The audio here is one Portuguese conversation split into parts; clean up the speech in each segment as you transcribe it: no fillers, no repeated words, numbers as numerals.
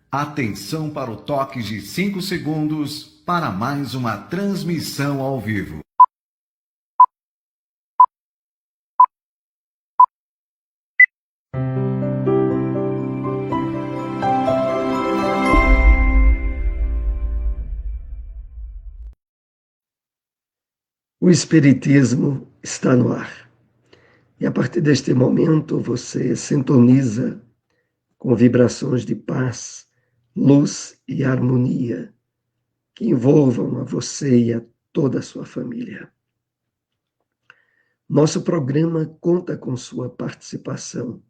Atenção para o toque de 5 segundos para mais uma transmissão ao vivo. O Espiritismo está no ar. E a partir deste momento você sintoniza com vibrações de paz, luz e harmonia que envolvam a você e a toda a sua família. Nosso programa conta com sua participação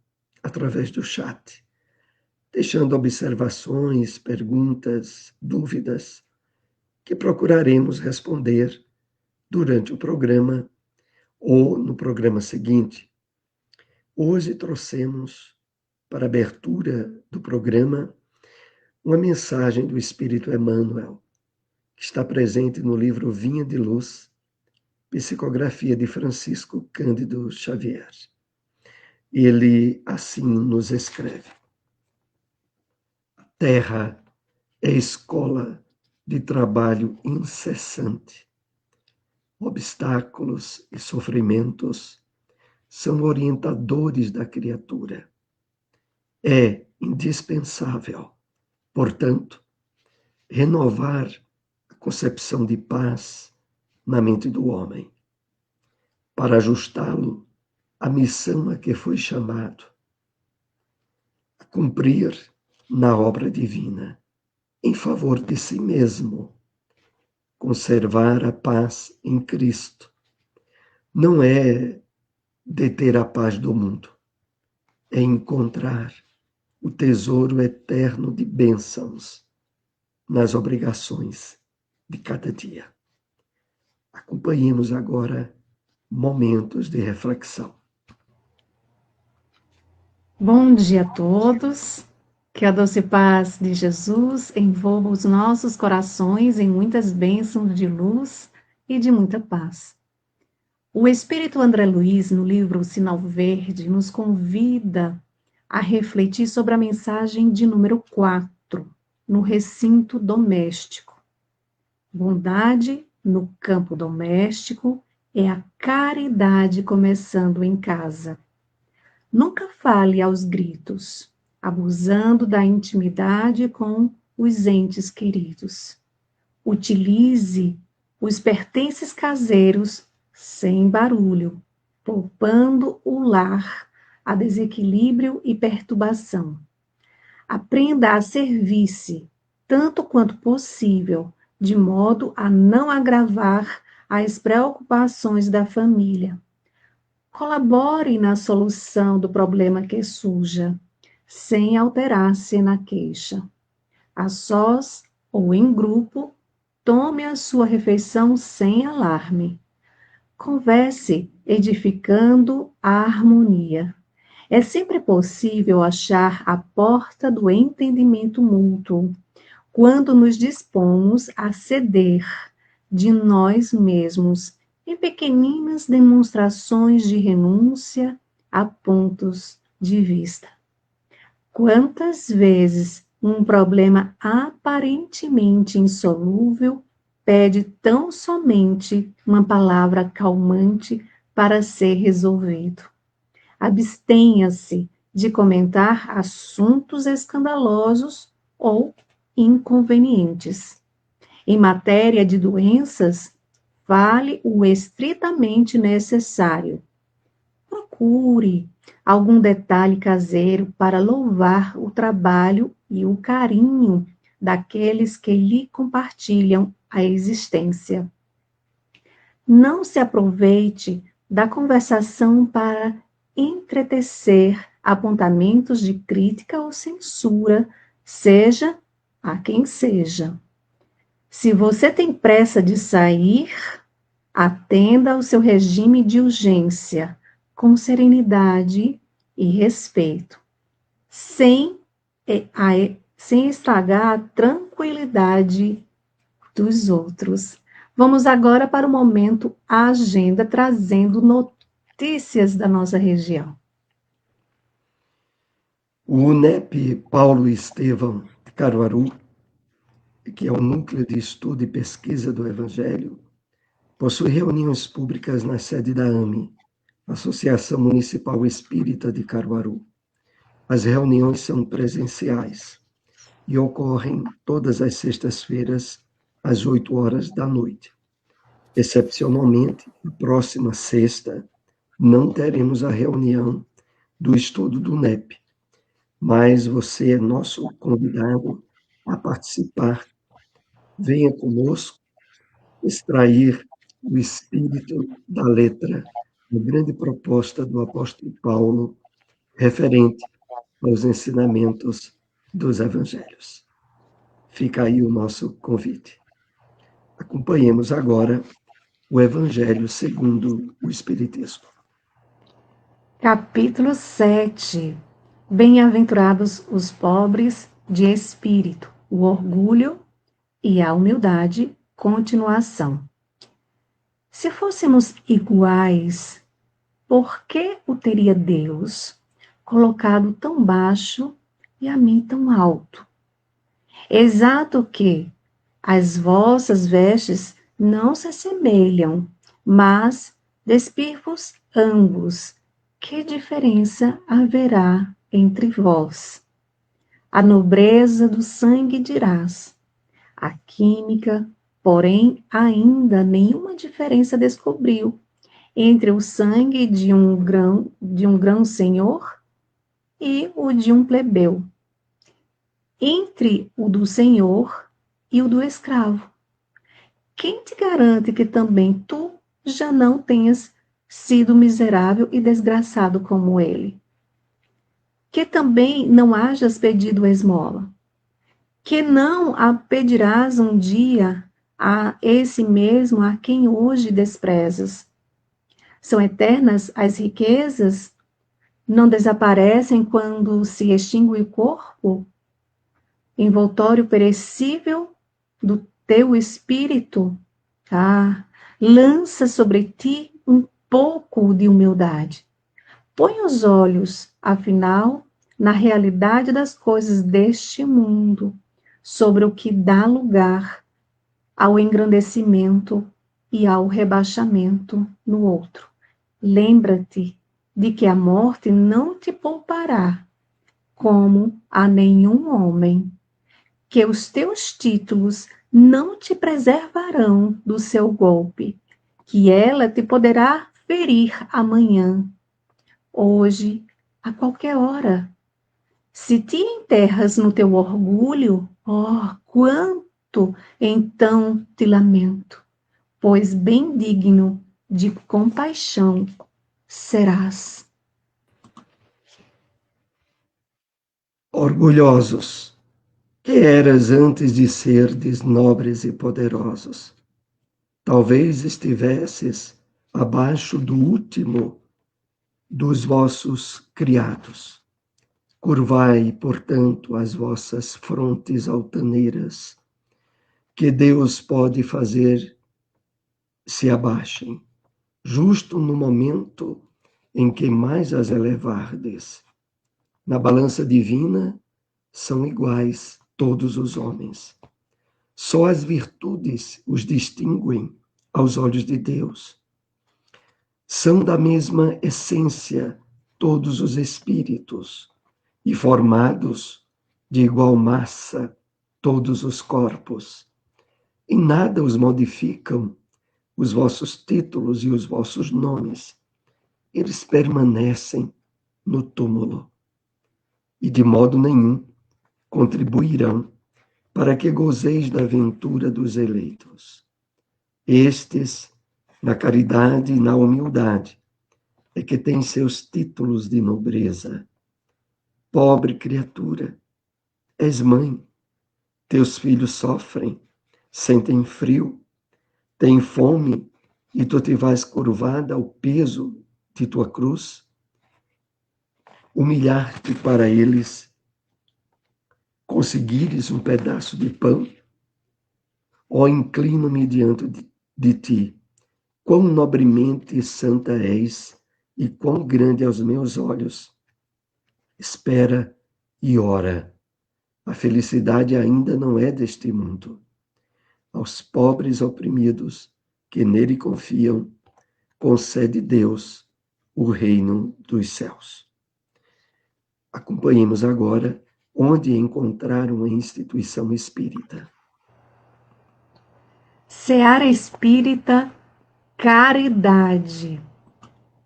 através do chat, deixando observações, perguntas, dúvidas que procuraremos responder durante o programa ou no programa seguinte. Hoje trouxemos, para a abertura do programa, uma mensagem do Espírito Emmanuel, que está presente no livro Vinha de Luz, psicografia de Francisco Cândido Xavier. Ele assim nos escreve: a Terra é escola de trabalho incessante. Obstáculos e sofrimentos são orientadores da criatura. É indispensável, portanto, renovar a concepção de paz na mente do homem, para ajustá-lo à missão a que foi chamado, a cumprir na obra divina, em favor de si mesmo. Conservar a paz em Cristo não é deter a paz do mundo, é encontrar o tesouro eterno de bênçãos nas obrigações de cada dia. Acompanhemos agora momentos de reflexão. Bom dia a todos. Que a doce paz de Jesus envolva os nossos corações em muitas bênçãos de luz e de muita paz. O Espírito André Luiz, no livro Sinal Verde, nos convida a refletir sobre a mensagem de número 4, no recinto doméstico. Bondade no campo doméstico é a caridade começando em casa. Nunca fale aos gritos, abusando da intimidade com os entes queridos. Utilize os pertences caseiros sem barulho, poupando o lar a desequilíbrio e perturbação. Aprenda a servir-se, tanto quanto possível, de modo a não agravar as preocupações da família. Colabore na solução do problema que surja, sem alterar-se na queixa. A sós ou em grupo, tome a sua refeição sem alarme. Converse, edificando a harmonia. É sempre possível achar a porta do entendimento mútuo, quando nos dispomos a ceder de nós mesmos em pequeninas demonstrações de renúncia a pontos de vista. Quantas vezes um problema aparentemente insolúvel pede tão somente uma palavra calmante para ser resolvido? Abstenha-se de comentar assuntos escandalosos ou inconvenientes. Em matéria de doenças, fale o estritamente necessário. Procure algum detalhe caseiro para louvar o trabalho e o carinho daqueles que lhe compartilham a existência. Não se aproveite da conversação para entretecer apontamentos de crítica ou censura, seja a quem seja. Se você tem pressa de sair, atenda ao seu regime de urgência, com serenidade e respeito, sem estragar a tranquilidade dos outros. Vamos agora para o momento Agenda, trazendo notícias da nossa região. O UNEP Paulo Estevão Caruaru, que é o Núcleo de Estudo e Pesquisa do Evangelho, possui reuniões públicas na sede da AME, Associação Municipal Espírita de Caruaru. As reuniões são presenciais e ocorrem todas as sextas-feiras, às 8 horas da noite. Excepcionalmente, na próxima sexta, não teremos a reunião do estudo do NEP, mas você é nosso convidado a participar. Venha conosco extrair o espírito da letra, a grande proposta do apóstolo Paulo, referente aos ensinamentos dos evangelhos. Fica aí o nosso convite. Acompanhemos agora o Evangelho segundo o Espiritismo. Capítulo 7. Bem-aventurados os pobres de espírito, o orgulho e a humildade. Continuação. Se fôssemos iguais, por que o teria Deus colocado tão baixo e a mim tão alto? Exato que as vossas vestes não se assemelham, mas despir-vos ambos. Que diferença haverá entre vós? A nobreza do sangue dirás. A química, porém, ainda nenhuma diferença descobriu entre o sangue de um grão senhor e o de um plebeu, entre o do senhor e o do escravo. Quem te garante que também tu já não tenhas sido miserável e desgraçado como ele? Que também não hajas pedido esmola? Que não a pedirás um dia a esse mesmo a quem hoje desprezas? São eternas as riquezas? Não desaparecem quando se extingue o corpo? Envoltório perecível do teu espírito? Lança sobre ti um pouco de humildade. Põe os olhos, afinal, na realidade das coisas deste mundo, sobre o que dá lugar ao engrandecimento e ao rebaixamento no outro. Lembra-te de que a morte não te poupará, como a nenhum homem, que os teus títulos não te preservarão do seu golpe, que ela te poderá ferir amanhã, hoje, a qualquer hora. Se te enterras no teu orgulho, quanto então te lamento, pois bem digno de compaixão serás. Orgulhosos, que eras antes de serdes nobres e poderosos. Talvez estivesses abaixo do último dos vossos criados. Curvai, portanto, as vossas frontes altaneiras, que Deus pode fazer se abaixem, justo no momento em que mais as elevardes. Na balança divina são iguais todos os homens. Só as virtudes os distinguem aos olhos de Deus. São da mesma essência todos os espíritos, e formados de igual massa todos os corpos. Em nada os modificam os vossos títulos e os vossos nomes. Eles permanecem no túmulo e de modo nenhum contribuirão para que gozeis da ventura dos eleitos. Estes, na caridade e na humildade, é que têm seus títulos de nobreza. Pobre criatura, és mãe, teus filhos sofrem, sentem frio, têm fome, e tu te vais curvada ao peso de tua cruz? Humilhar-te para eles, conseguires um pedaço de pão? Inclino-me diante de ti, quão nobremente santa és e quão grande aos meus olhos. Espera e ora, A felicidade ainda não é deste mundo. Aos pobres oprimidos que nele confiam, concede Deus o reino dos céus. Acompanhemos agora onde encontrar uma instituição espírita. Seara Espírita Caridade,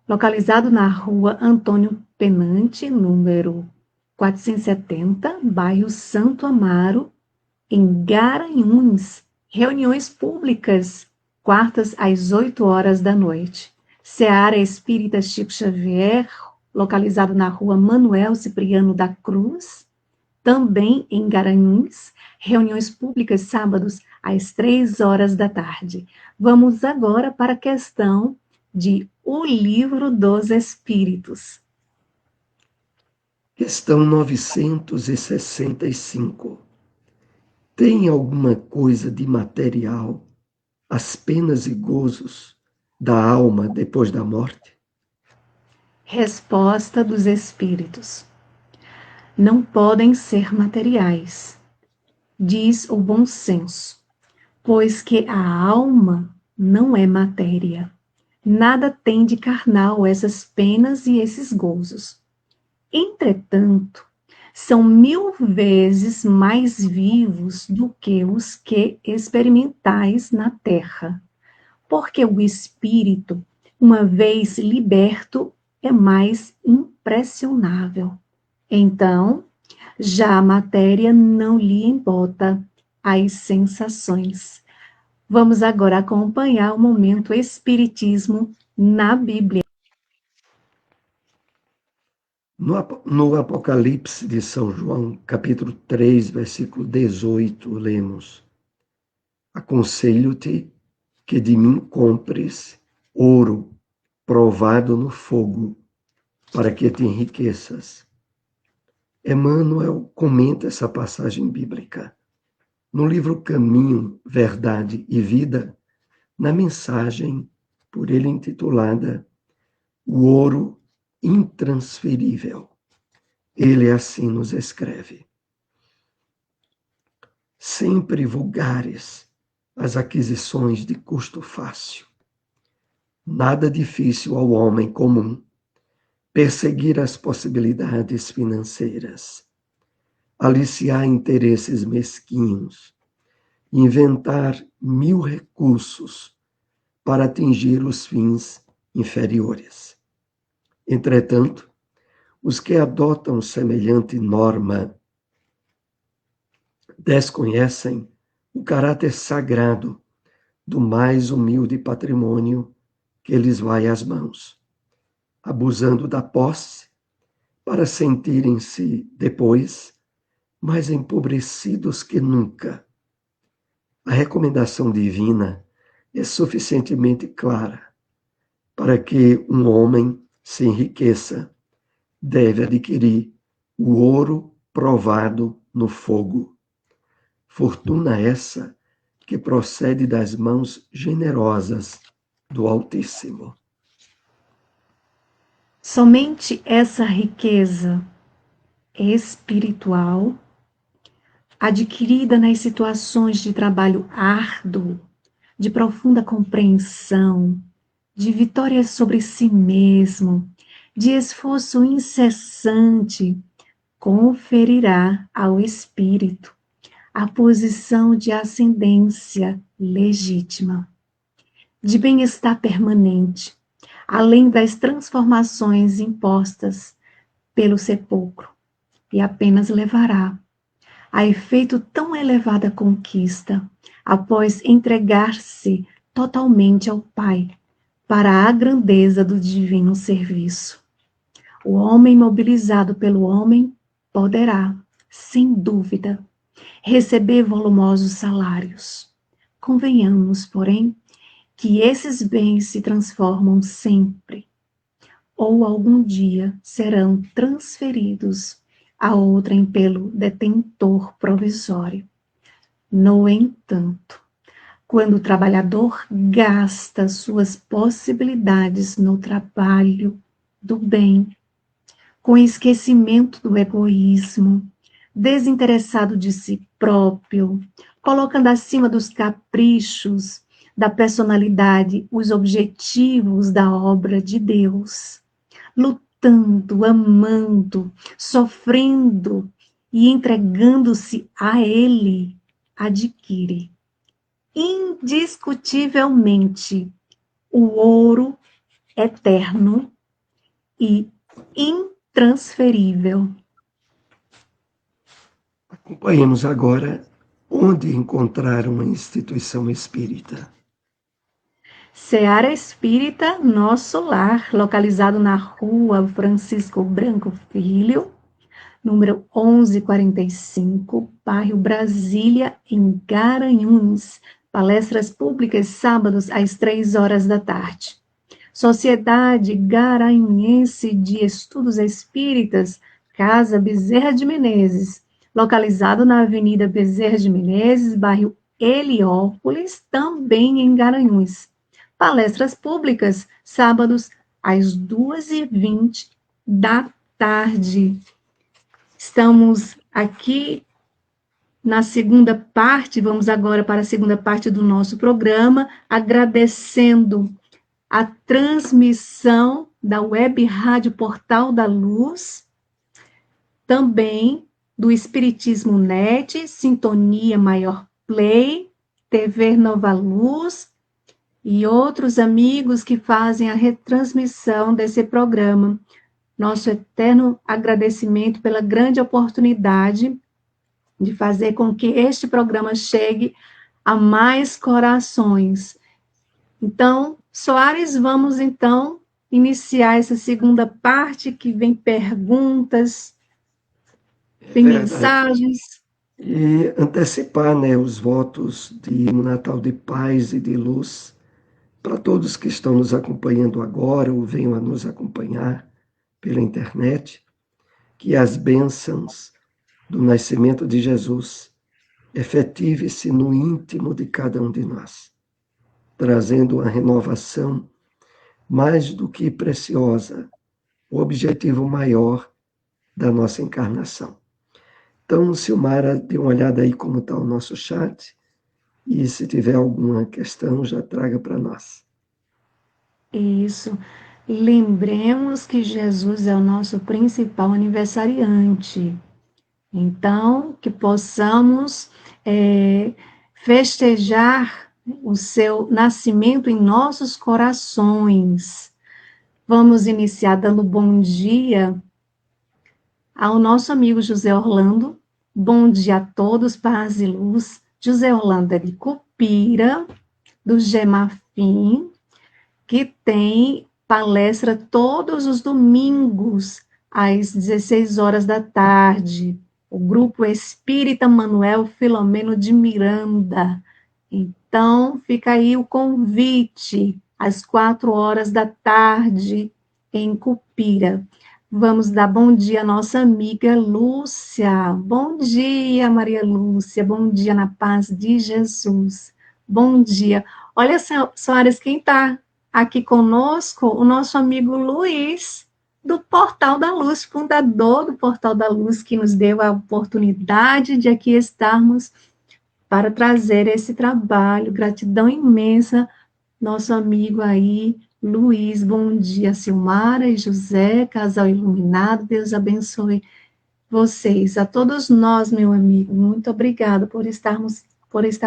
localizado na rua Antônio Penante, número 470, bairro Santo Amaro, em Garanhuns. Reuniões públicas, quartas às 8 horas da noite. Seara Espírita Chico Xavier, localizado na rua Manuel Cipriano da Cruz, também em Garanhuns. Reuniões públicas sábados às 3 horas da tarde. Vamos agora para a questão de O Livro dos Espíritos. Questão 965. Tem alguma coisa de material as penas e gozos da alma depois da morte? Resposta dos Espíritos. Não podem ser materiais, diz o bom senso, pois que a alma não é matéria. Nada tem de carnal essas penas e esses gozos. Entretanto, são 1000 vezes mais vivos do que os que experimentais na terra, porque o espírito, uma vez liberto, é mais impressionável. Então, já a matéria não lhe embota as sensações. Vamos agora acompanhar o momento Espiritismo na Bíblia. No Apocalipse de São João, capítulo 3, versículo 18, lemos: Aconselho-te que de mim compres ouro provado no fogo, para que te enriqueças. Emmanuel comenta essa passagem bíblica no livro Caminho, Verdade e Vida, na mensagem por ele intitulada O Ouro Intransferível. Ele assim nos escreve: sempre vulgares as aquisições de custo fácil. Nada difícil ao homem comum perseguir as possibilidades financeiras, aliciar interesses mesquinhos, inventar 1000 recursos para atingir os fins inferiores. Entretanto, os que adotam semelhante norma desconhecem o caráter sagrado do mais humilde patrimônio que lhes vai às mãos, abusando da posse para sentirem-se depois mais empobrecidos que nunca. A recomendação divina é suficientemente clara para que um homem se enriqueça. Deve adquirir o ouro provado no fogo. Fortuna essa que procede das mãos generosas do Altíssimo. Somente essa riqueza espiritual, adquirida nas situações de trabalho árduo, de profunda compreensão, de vitória sobre si mesmo, de esforço incessante, conferirá ao espírito a posição de ascendência legítima, de bem-estar permanente, além das transformações impostas pelo sepulcro, e apenas levará a efeito tão elevada conquista após entregar-se totalmente ao Pai para a grandeza do divino serviço. O homem mobilizado pelo homem poderá, sem dúvida, receber volumosos salários. Convenhamos, porém, que esses bens se transformam sempre, ou algum dia serão transferidos a outrem pelo detentor provisório. No entanto, quando o trabalhador gasta suas possibilidades no trabalho do bem, com esquecimento do egoísmo, desinteressado de si próprio, colocando acima dos caprichos, da personalidade, os objetivos da obra de Deus, lutando, amando, sofrendo e entregando-se a Ele, adquire indiscutivelmente o ouro eterno e intransferível. Acompanhemos agora onde encontrar uma instituição espírita. Seara Espírita Nosso Lar, localizado na Rua Francisco Branco Filho, número 1145, bairro Brasília, em Garanhuns. Palestras públicas sábados às 3 horas da tarde. Sociedade Garanhuense de Estudos Espíritas, Casa Bezerra de Menezes, localizado na Avenida Bezerra de Menezes, bairro Heliópolis, também em Garanhuns. Palestras públicas, sábados, às 2h20 da tarde. Estamos aqui na segunda parte, vamos agora para a segunda parte do nosso programa, agradecendo a transmissão da Web Rádio Portal da Luz, também do Espiritismo Net, Sintonia Maior Play, TV Nova Luz e outros amigos que fazem a retransmissão desse programa. Nosso eterno agradecimento pela grande oportunidade de fazer com que este programa chegue a mais corações. Então, Soares, vamos então iniciar essa segunda parte que vem perguntas, tem mensagens. E antecipar, né, os votos de um Natal de paz e de luz para todos que estão nos acompanhando agora ou venham a nos acompanhar pela internet, que as bênçãos do nascimento de Jesus efetive-se no íntimo de cada um de nós, trazendo uma renovação mais do que preciosa, o objetivo maior da nossa encarnação. Então, Silmara, dê uma olhada aí como está o nosso chat, e se tiver alguma questão, já traga para nós. Isso. Lembremos que Jesus é o nosso principal aniversariante. Então, que possamos festejar o seu nascimento em nossos corações. Vamos iniciar dando bom dia ao nosso amigo José Orlando. Bom dia a todos, paz e luz. José Orlando é de Cupira, do Gemafim, que tem palestra todos os domingos, às 16 horas da tarde. O Grupo Espírita Manuel Filomeno de Miranda. Então, fica aí o convite, às 4 horas da tarde, em Cupira. Vamos dar bom dia à nossa amiga Lúcia. Bom dia, Maria Lúcia. Bom dia na paz de Jesus. Bom dia. Olha, Soares, quem está aqui conosco? O nosso amigo Luiz, do Portal da Luz, fundador do Portal da Luz, que nos deu a oportunidade de aqui estarmos para trazer esse trabalho. Gratidão imensa, nosso amigo aí, Luiz. Bom dia, Silmara e José, casal iluminado. Deus abençoe vocês. A todos nós, meu amigo, muito obrigada por estar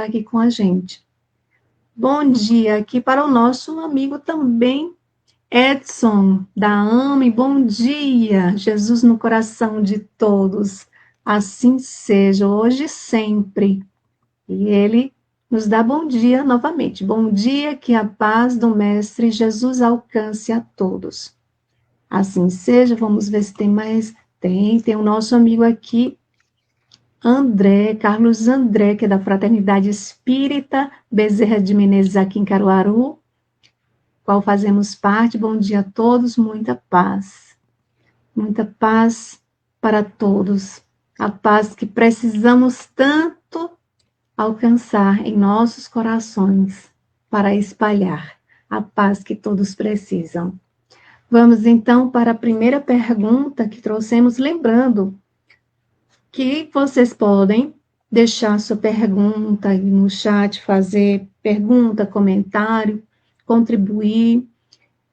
aqui com a gente. Bom dia aqui para o nosso amigo também, Edson, da AME. Bom dia, Jesus no coração de todos. Assim seja, hoje e sempre. E ele nos dá bom dia novamente. Bom dia, que a paz do Mestre Jesus alcance a todos. Assim seja, vamos ver se tem mais. Tem o nosso amigo aqui, André, Carlos André, que é da Fraternidade Espírita Bezerra de Menezes, aqui em Caruaru, qual fazemos parte. Bom dia a todos, muita paz para todos, a paz que precisamos tanto alcançar em nossos corações para espalhar, a paz que todos precisam. Vamos então para a primeira pergunta que trouxemos, lembrando que vocês podem deixar sua pergunta aí no chat, fazer pergunta, comentário, contribuir.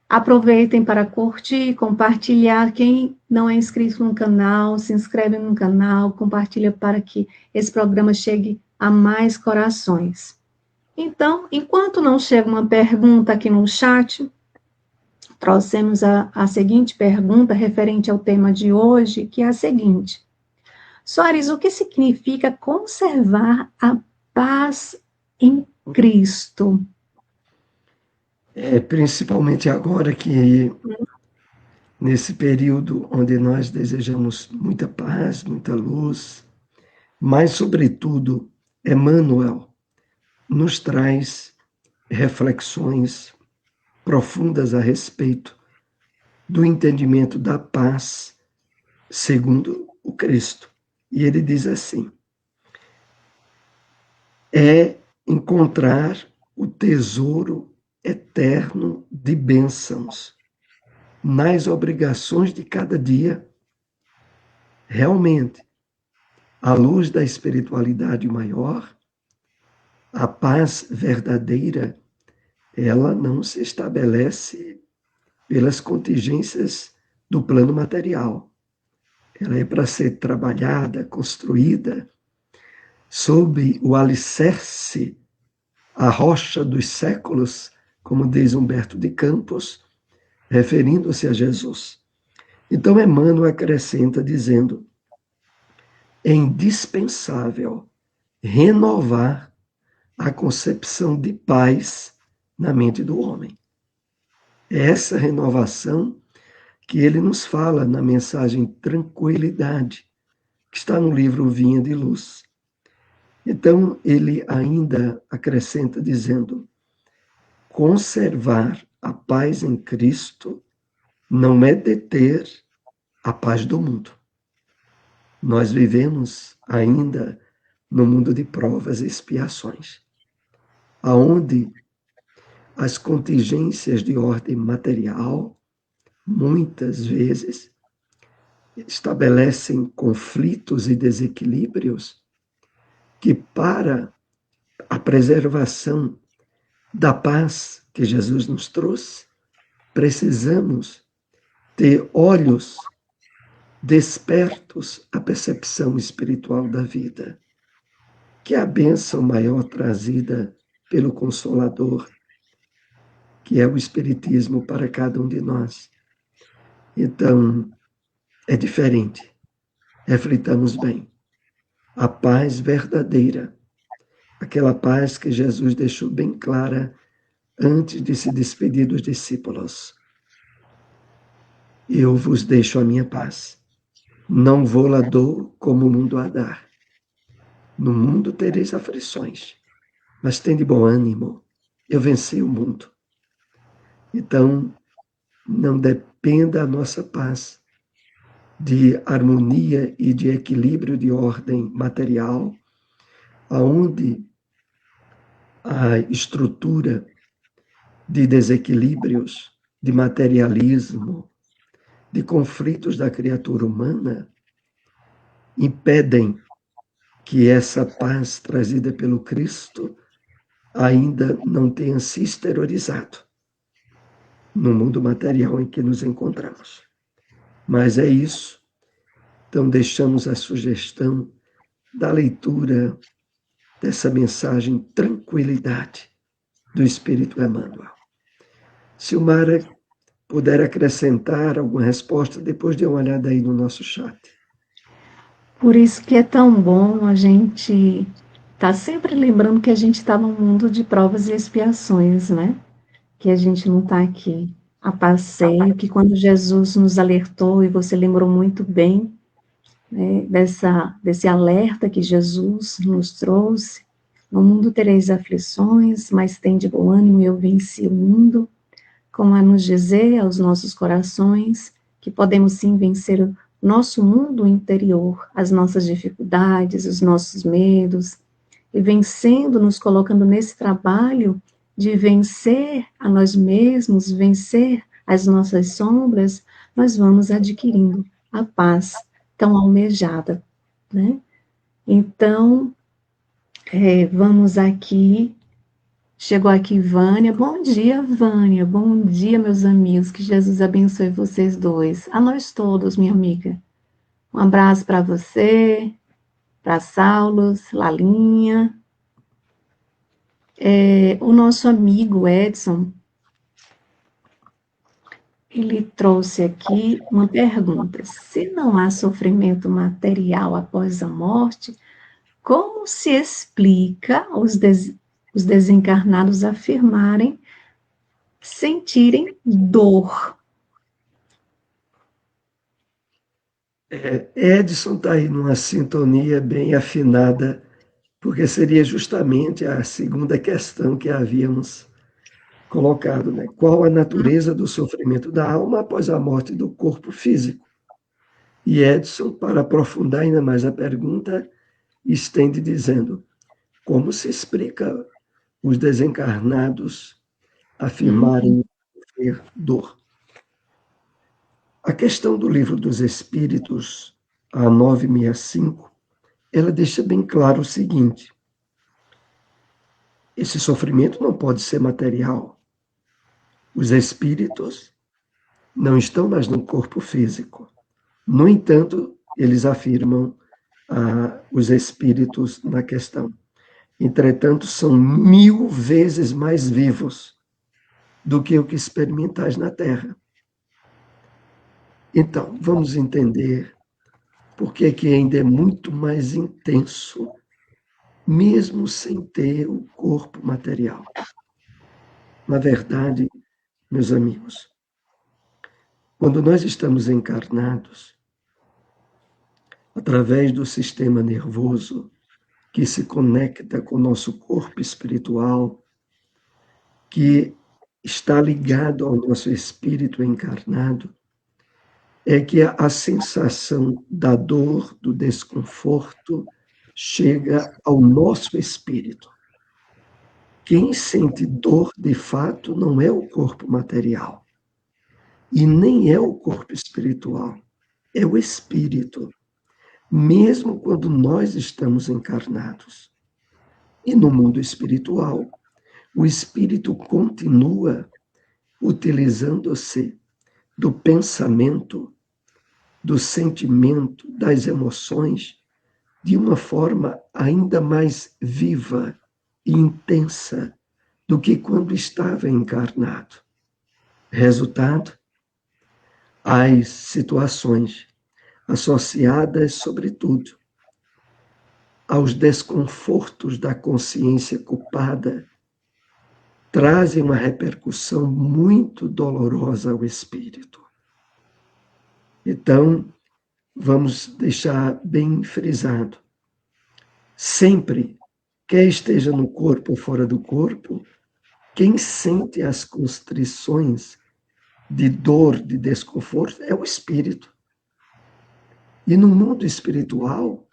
Aproveitem para curtir, compartilhar. Quem não é inscrito no canal, se inscreve no canal, compartilha para que esse programa chegue a mais corações. Então, enquanto não chega uma pergunta aqui no chat, trouxemos a seguinte pergunta referente ao tema de hoje, que é a seguinte: Soares, o que significa conservar a paz em Cristo? Principalmente agora que, nesse período onde nós desejamos muita paz, muita luz, mas, sobretudo, Emmanuel nos traz reflexões profundas a respeito do entendimento da paz segundo o Cristo. E ele diz assim: é encontrar o tesouro eterno de bênçãos nas obrigações de cada dia. Realmente, à luz da espiritualidade maior, a paz verdadeira, ela não se estabelece pelas contingências do plano material. Ela é para ser trabalhada, construída sob o alicerce, a rocha dos séculos, como diz Humberto de Campos, referindo-se a Jesus. Então, Emmanuel acrescenta dizendo: é indispensável renovar a concepção de paz na mente do homem. É essa renovação que ele nos fala na mensagem Tranquilidade, que está no livro Vinha de Luz. Então, ele ainda acrescenta dizendo: conservar a paz em Cristo não é deter a paz do mundo. Nós vivemos ainda no mundo de provas e expiações, aonde as contingências de ordem material, muitas vezes, estabelecem conflitos e desequilíbrios que, para a preservação da paz que Jesus nos trouxe, precisamos ter olhos despertos à percepção espiritual da vida, que é a bênção maior trazida pelo Consolador, que é o Espiritismo para cada um de nós. Então, é diferente. Reflitamos bem. A paz verdadeira, aquela paz que Jesus deixou bem clara antes de se despedir dos discípulos. Eu vos deixo a minha paz. Não vou-la dou como o mundo a dar. No mundo tereis aflições, mas tende bom ânimo. Eu venci o mundo. Então, não dependa a nossa paz de harmonia e de equilíbrio de ordem material, aonde a estrutura de desequilíbrios, de materialismo, de conflitos da criatura humana, impedem que essa paz trazida pelo Cristo ainda não tenha se exteriorizado no mundo material em que nos encontramos. Mas é isso. Então, deixamos a sugestão da leitura dessa mensagem Tranquilidade do Espírito Emmanuel. Se o Mara puder acrescentar alguma resposta, depois de uma olhada aí no nosso chat. Por isso que é tão bom a gente estar sempre lembrando que a gente está num mundo de provas e expiações, né? Que a gente não está aqui a passeio, que quando Jesus nos alertou, e você lembrou muito bem, né, desse alerta que Jesus nos trouxe: no mundo tereis aflições, mas tende bom ânimo, eu venci o mundo, como a nos dizer aos nossos corações que podemos sim vencer o nosso mundo interior, as nossas dificuldades, os nossos medos, e vencendo, nos colocando nesse trabalho de vencer a nós mesmos, vencer as nossas sombras, nós vamos adquirindo a paz tão almejada né? Então, vamos aqui. Chegou aqui Vânia. Bom dia, Vânia. Bom dia, meus amigos. Que Jesus abençoe vocês dois. A nós todos, minha amiga. Um abraço para você, para Saulos, Lalinha. O nosso amigo Edson, ele trouxe aqui uma pergunta. Se não há sofrimento material após a morte, como se explica os desencarnados afirmarem sentirem dor? Edson está aí numa sintonia bem afinada, porque seria justamente a segunda questão que havíamos colocado, né? Qual a natureza do sofrimento da alma após a morte do corpo físico? E Edson, para aprofundar ainda mais a pergunta, estende dizendo: como se explica os desencarnados afirmarem ter dor? A questão do Livro dos Espíritos, a 965, ela deixa bem claro o seguinte: esse sofrimento não pode ser material. Os espíritos não estão mais no corpo físico. No entanto, eles afirmam os espíritos na questão. Entretanto, são 1000 vezes mais vivos do que o que experimentais na Terra. Então, vamos entender por que ainda é muito mais intenso, mesmo sem ter o corpo material. Na verdade, meus amigos, quando nós estamos encarnados, através do sistema nervoso que se conecta com o nosso corpo espiritual, que está ligado ao nosso espírito encarnado, é que a sensação da dor, do desconforto, chega ao nosso espírito. Quem sente dor de fato não é o corpo material e nem é o corpo espiritual, é o espírito, mesmo quando nós estamos encarnados. E no mundo espiritual, o espírito continua utilizando-se do pensamento, do sentimento, das emoções, de uma forma ainda mais viva e intensa do que quando estava encarnado. Resultado, as situações associadas, sobretudo, aos desconfortos da consciência culpada, trazem uma repercussão muito dolorosa ao espírito. Então, vamos deixar bem frisado: sempre, quer esteja no corpo ou fora do corpo, quem sente as constrições de dor, de desconforto, é o espírito. E no mundo espiritual,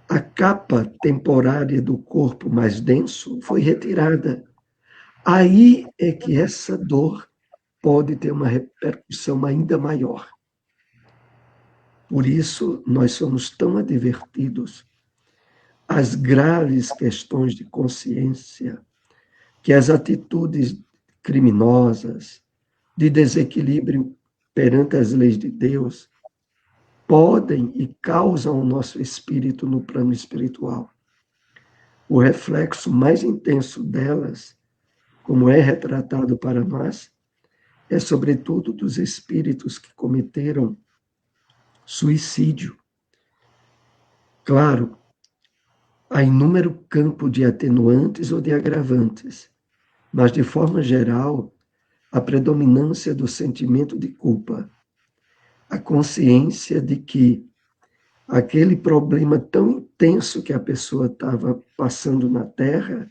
a capa temporária do corpo mais denso foi retirada. Aí é que essa dor pode ter uma repercussão ainda maior. Por isso, nós somos tão advertidos às graves questões de consciência, que as atitudes criminosas, de desequilíbrio perante as leis de Deus, podem e causam o nosso espírito no plano espiritual. O reflexo mais intenso delas, como é retratado para nós, é sobretudo dos espíritos que cometeram suicídio. Claro, há inúmero campo de atenuantes ou de agravantes, mas, de forma geral, a predominância do sentimento de culpa, a consciência de que aquele problema tão intenso que a pessoa estava passando na Terra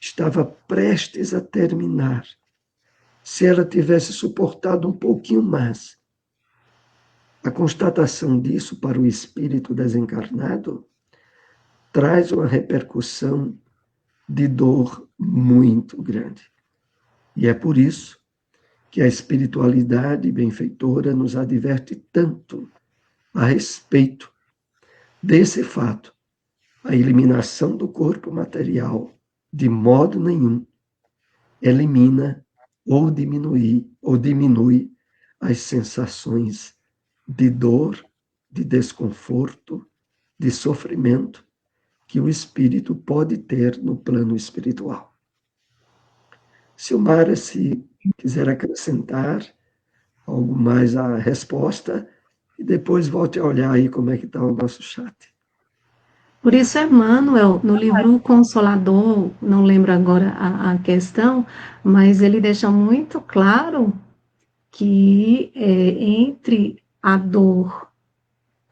estava prestes a terminar. Se ela tivesse suportado um pouquinho mais, a constatação disso para o espírito desencarnado traz uma repercussão de dor muito grande. E é por isso que a espiritualidade benfeitora nos adverte tanto a respeito Desse fato, a eliminação do corpo material, de modo nenhum, elimina ou diminui as sensações de dor, de desconforto, de sofrimento que o espírito pode ter no plano espiritual. Silmara, se quiser acrescentar algo mais à resposta, e depois volte a olhar aí como é que está o nosso chat. Por isso, Emmanuel, no livro Consolador, não lembro agora a questão, mas ele deixa muito claro que entre a dor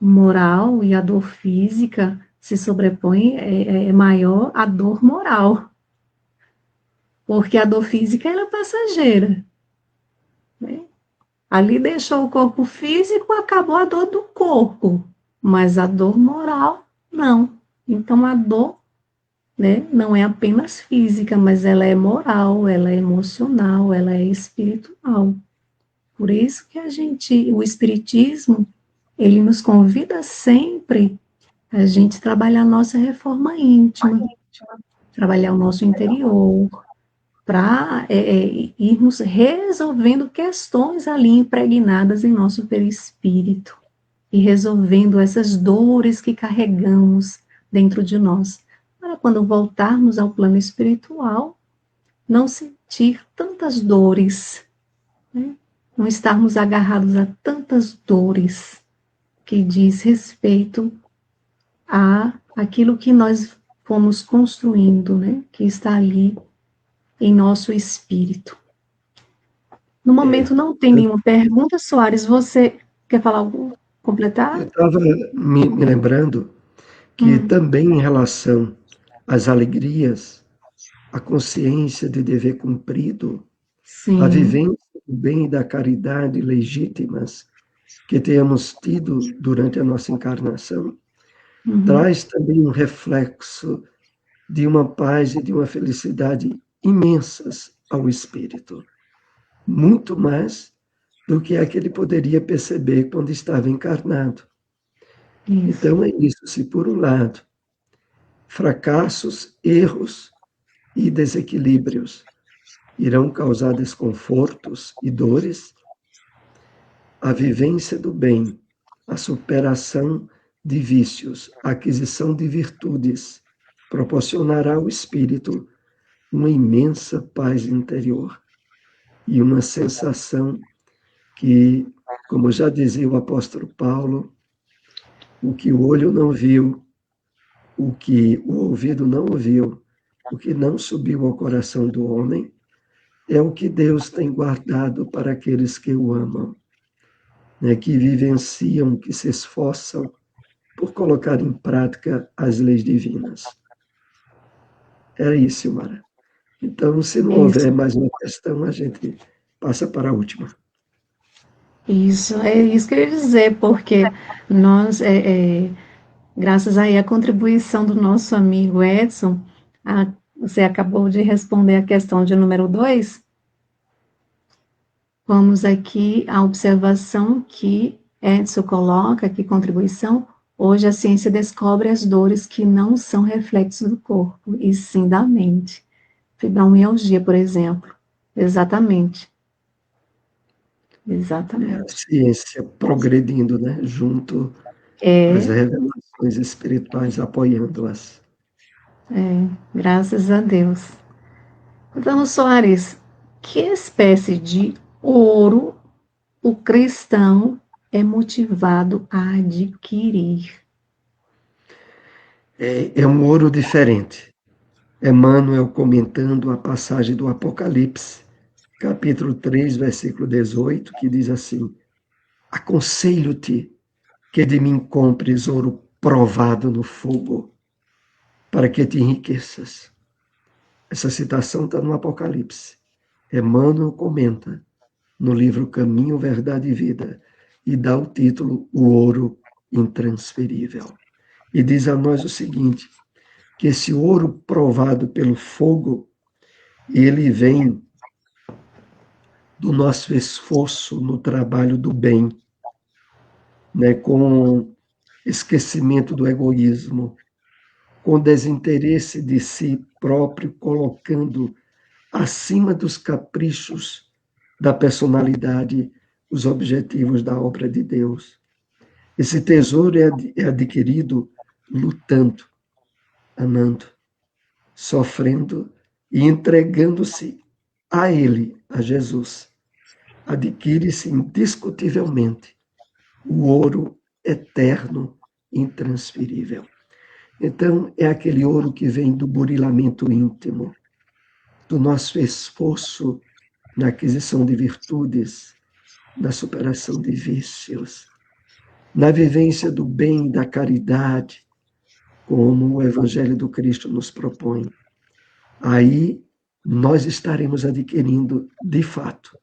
moral e a dor física se sobrepõe, é maior a dor moral, porque a dor física ela é passageira, né? Ali deixou o corpo físico, acabou a dor do corpo, mas a dor moral, não. Então, a dor, né, não é apenas física, mas ela é moral, ela é emocional, ela é espiritual. Por isso que o espiritismo, ele nos convida sempre a gente trabalhar a nossa reforma íntima, trabalhar o nosso interior, para irmos resolvendo questões ali impregnadas em nosso perispírito e resolvendo essas dores que carregamos dentro de nós, para quando voltarmos ao plano espiritual, não sentir tantas dores, né? Não estarmos agarrados a tantas dores que diz respeito a aquilo que nós fomos construindo, né? Que está ali em nosso espírito. No momento não tem nenhuma pergunta, Soares, você quer falar algo, Eu completar? estava me lembrando que também em relação às alegrias, a consciência de dever cumprido, a Sim. vivência do bem e da caridade legítimas que tenhamos tido durante a nossa encarnação, Uhum. traz também um reflexo de uma paz e de uma felicidade imensas ao espírito, muito mais do que a que ele poderia perceber quando estava encarnado. Isso. Então é isso, se por um lado, fracassos, erros e desequilíbrios irão causar desconfortos e dores, a vivência do bem, a superação de vícios, a aquisição de virtudes, proporcionará ao espírito uma imensa paz interior e uma sensação que, como já dizia o apóstolo Paulo, o que o olho não viu, o que o ouvido não ouviu, o que não subiu ao coração do homem, é o que Deus tem guardado para aqueles que o amam, né, que vivenciam, que se esforçam por colocar em prática as leis divinas. É isso, Silmara. Então, se não houver Isso, mais uma questão, a gente passa para a última. é isso que eu ia dizer, porque nós, graças aí à contribuição do nosso amigo Edson, você acabou de responder a questão de número 2. Vamos aqui à observação que Edson coloca, que contribuição. Hoje a ciência descobre as dores que não são reflexos do corpo, e sim da mente. Fibromialgia, por exemplo. Exatamente. É a Exatamente. ciência progredindo, né, junto às É, revelações espirituais, apoiando-as. graças a Deus. Então, Soares, que espécie de ouro o cristão é motivado a adquirir? É um ouro diferente. Emmanuel comentando a passagem do Apocalipse, capítulo 3, versículo 18, que diz assim: aconselho-te que de mim compres ouro provado no fogo, para que te enriqueças. Essa citação está no Apocalipse. Emmanuel comenta no livro Caminho, Verdade e Vida e dá o título O Ouro Intransferível. E diz a nós o seguinte, que esse ouro provado pelo fogo, ele vem do nosso esforço no trabalho do bem, né, com esquecimento do egoísmo, com desinteresse de si próprio, colocando acima dos caprichos da personalidade os objetivos da obra de Deus. Esse tesouro é adquirido lutando, amando, sofrendo e entregando-se a Ele, a Jesus. Adquire-se indiscutivelmente o ouro eterno, intransferível. Então, é aquele ouro que vem do burilamento íntimo, do nosso esforço na aquisição de virtudes, na superação de vícios, na vivência do bem e da caridade, como o Evangelho do Cristo nos propõe. Aí nós estaremos adquirindo, de fato,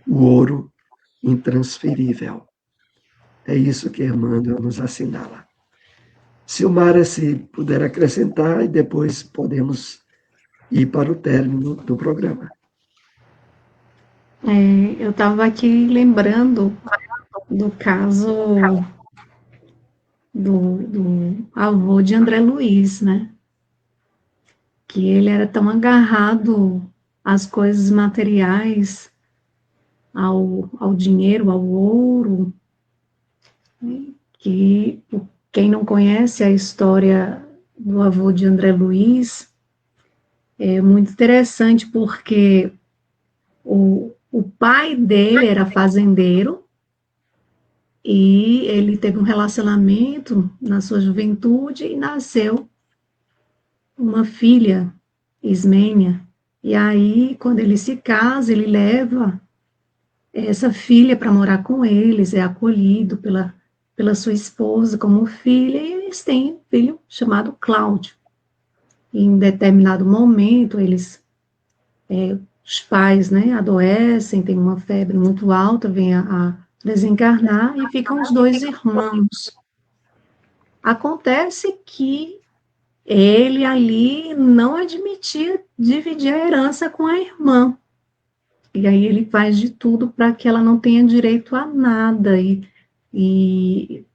o ouro intransferível. É isso que Emmanuel nos assinala. Silmara, se puder acrescentar, e depois podemos ir para o término do programa. Eu estava aqui lembrando do caso do avô de André Luiz, né? Que ele era tão agarrado às coisas materiais, ao dinheiro, ao ouro, né? Que quem não conhece a história do avô de André Luiz é muito interessante, porque o pai dele era fazendeiro e ele teve um relacionamento na sua juventude e nasceu uma filha, Ismênia. E aí, quando ele se casa, ele leva essa filha para morar com eles, é acolhido pela sua esposa como filha, e eles têm um filho chamado Cláudio. E em determinado momento, os pais, né, adoecem, têm uma febre muito alta, vêm a desencarnar e ficam os dois irmãos. Acontece que ele ali não admitia dividir a herança com a irmã. E aí ele faz de tudo para que ela não tenha direito a nada. Ele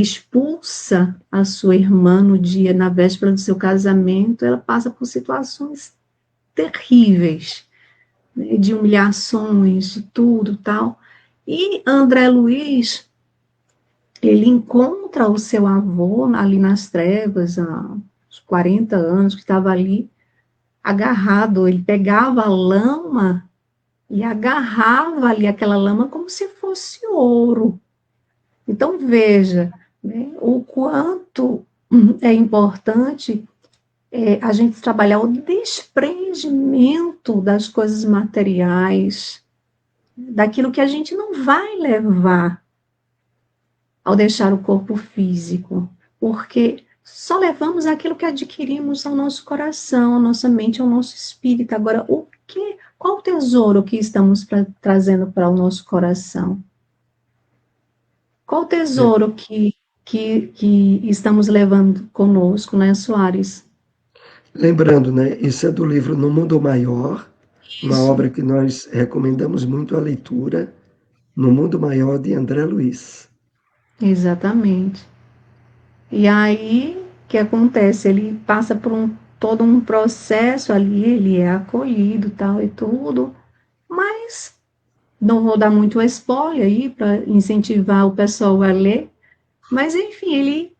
expulsa a sua irmã no dia, na véspera do seu casamento. Ela passa por situações terríveis, né, de humilhações, de tudo tal. E André Luiz, ele encontra o seu avô ali nas trevas, há uns 40 anos, que estava ali agarrado. Ele pegava a lama e agarrava ali aquela lama como se fosse ouro. Então, veja, né, o quanto é importante a gente trabalhar o desprendimento das coisas materiais, daquilo que a gente não vai levar ao deixar o corpo físico, porque só levamos aquilo que adquirimos ao nosso coração, à nossa mente, ao nosso espírito. Agora, qual o tesouro que estamos trazendo para o nosso coração? Qual o tesouro que estamos levando conosco, né, Soares? Lembrando, né, isso é do livro No Mundo Maior, uma Isso, obra que nós recomendamos muito a leitura, No Mundo Maior, de André Luiz. exatamente. E aí, o que acontece? Ele passa por todo um processo ali, ele é acolhido, tal e tudo, mas não vou dar muito spoiler aí para incentivar o pessoal a ler, mas enfim,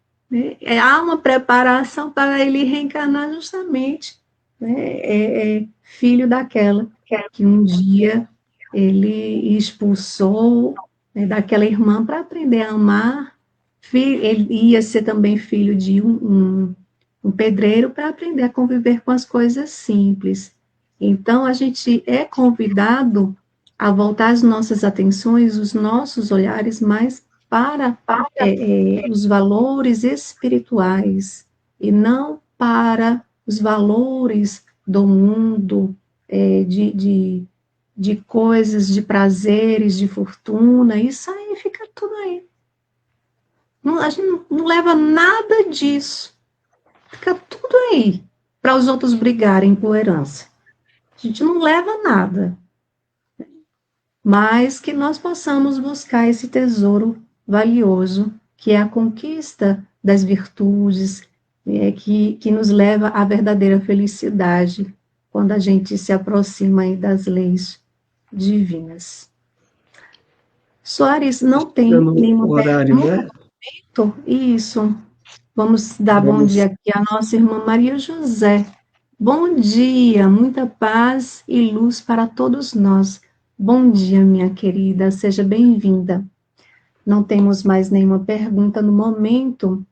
há uma preparação para ele reencarnar justamente, né, filho daquela que um dia ele expulsou, né, daquela irmã para aprender a amar. Ele ia ser também filho de um pedreiro para aprender a conviver com as coisas simples. Então, a gente é convidado a voltar as nossas atenções, os nossos olhares mais para os valores espirituais e não para os valores do mundo, de coisas, de prazeres, de fortuna. Isso aí fica tudo aí. A gente não leva nada disso. Fica tudo aí para os outros brigarem por herança. A gente não leva nada. Mas que nós possamos buscar esse tesouro valioso que é a conquista das virtudes, que nos leva à verdadeira felicidade quando a gente se aproxima aí das leis divinas. Soares, não tem No nenhuma horário, né? pergunta? Isso. Vamos dar bom dia aqui à nossa irmã Maria José. Bom dia, muita paz e luz para todos nós. Bom dia, minha querida, seja bem-vinda. Não temos mais nenhuma pergunta no momento.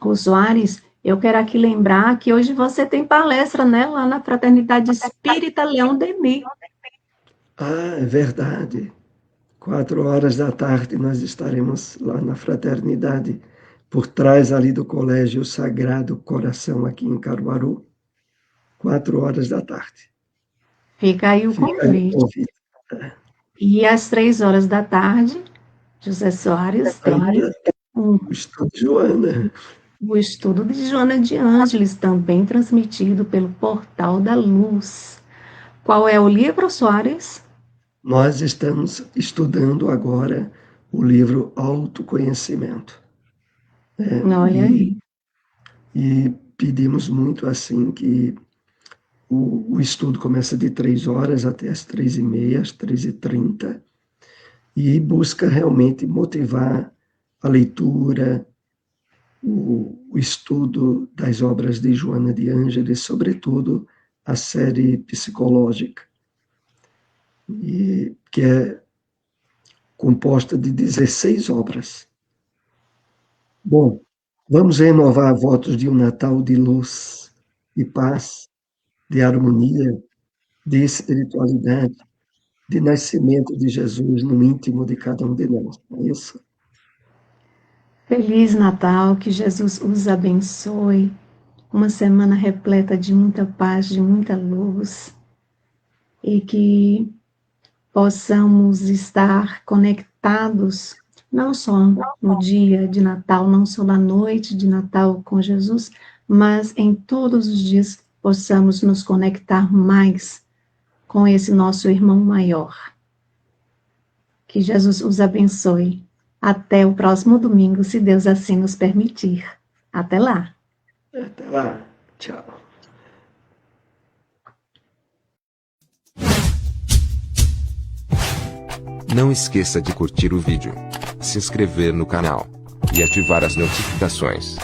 Ô Soares, eu quero aqui lembrar que hoje você tem palestra, né, lá na Fraternidade Espírita Leão Denis. Ah, é verdade. 4 horas da tarde nós estaremos lá na Fraternidade, por trás ali do Colégio Sagrado Coração, aqui em Caruaru. 4 horas da tarde. Fica aí o Fica aí o convite. convite. E às 3 horas da tarde, José Soares tem O estudo de Joana. o estudo de Joana de Ângeles, também transmitido pelo Portal da Luz. Qual é o livro, Soares? Nós estamos estudando agora o livro Autoconhecimento. Olha aí. E pedimos muito assim que o estudo começa de 3 horas até as 3h30, às 3h30, e busca realmente motivar a leitura, o estudo das obras de Joana de Ângeles, sobretudo a série psicológica, que é composta de 16 obras. Bom, vamos renovar votos de um Natal de luz, de paz, de harmonia, de espiritualidade, de nascimento de Jesus no íntimo de cada um de nós. É isso? Feliz Natal, que Jesus os abençoe. Uma semana repleta de muita paz, de muita luz. E que possamos estar conectados, não só no dia de Natal, não só na noite de Natal com Jesus, mas em todos os dias possamos nos conectar mais com esse nosso irmão maior. Que Jesus os abençoe. Até o próximo domingo, se Deus assim nos permitir. Até lá. Até lá. Tchau. Não esqueça de curtir o vídeo, se inscrever no canal e ativar as notificações.